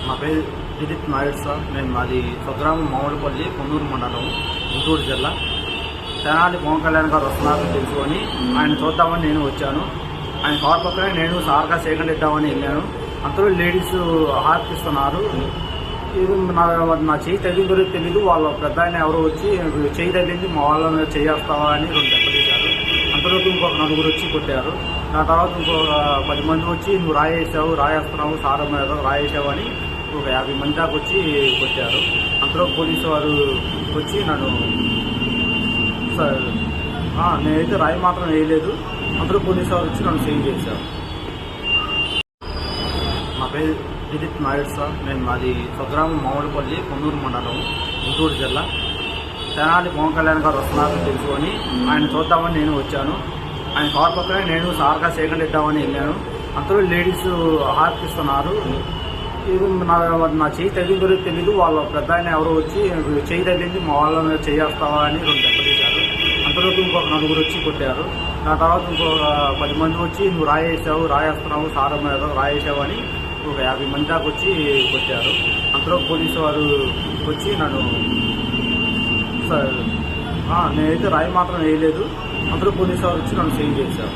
నా పేరు దిలీప్ నాయుడు సార్. నేను మాది స్వగ్రామం మామిడిపల్లి, కొన్నూరు మండలం, గుంటూరు జిల్లా. తెనాలి పవన్ కళ్యాణ్ గారు వస్తున్నారని తెలుసుకొని ఆయన చూద్దామని నేను వచ్చాను. ఆయన కార్ పక్కనే నేను సార్గా సేకరణ ఇద్దామని వెళ్ళాను. అంతలో లేడీస్ హార్పిస్తున్నారు. ఇది నా చేయి తగిలిందో తెలీదు. వాళ్ళ పెద్ద ఆయన ఎవరో వచ్చి చేయి తగిలింది, మా వాళ్ళని చేయేస్తావా అని 2 దెబ్బతీశారు. అంతలోకి ఇంకొక 4 వచ్చి కొట్టారు. దాని తర్వాత ఇంకొక 10 మంది వచ్చి నువ్వు రాయేస్తున్నావు సార్ మీద రాయేసావు అని ఒక 50 మంది దాకా వచ్చి కొట్టారు. అంతలో పోలీసు వారు వచ్చి నన్ను నేనైతే రాయి మాత్రం వేయలేదు. అందరూ పోలీసు వారు వచ్చి నన్ను సేవ్ చేశారు. నా పేరు దిలీప్ నాయుడు సార్. నేను మాది స్వగ్రామం మామిడిపల్లి, కొన్నూరు మండలం, గుంటూరు జిల్లా. తెనాలి పవన్ కళ్యాణ్ గారు వస్తున్నారని తెలుసుకొని ఆయన చూద్దామని నేను వచ్చాను. ఆయన కార్ పక్కనే నేను సార్గా సేకరణ ఇద్దామని వెళ్ళాను. అంతలో లేడీస్ హార్పిస్తున్నారు. ఇది నా చేయి తగిలిందో తెలీదు. వాళ్ళ పెద్ద ఆయన ఎవరో వచ్చి చేయి తగిలింది, మా వాళ్ళని చేయేస్తావా అని 2 దెబ్బతీశారు. అంతలోకి ఇంకొక 4 వచ్చి కొట్టారు. దాని తర్వాత ఇంకొక 10 మంది వచ్చి నువ్వు రాయేస్తున్నావు సార్ మీద రాయేసావు అని ఒక 50 మంది దాకా వచ్చి కొట్టారు. అంతలో పోలీసు వారు వచ్చి నన్ను నేనైతే రాయి మాత్రం వేయలేదు. అందరూ పోలీసు వారు వచ్చి నన్ను సేవ్ చేశారు.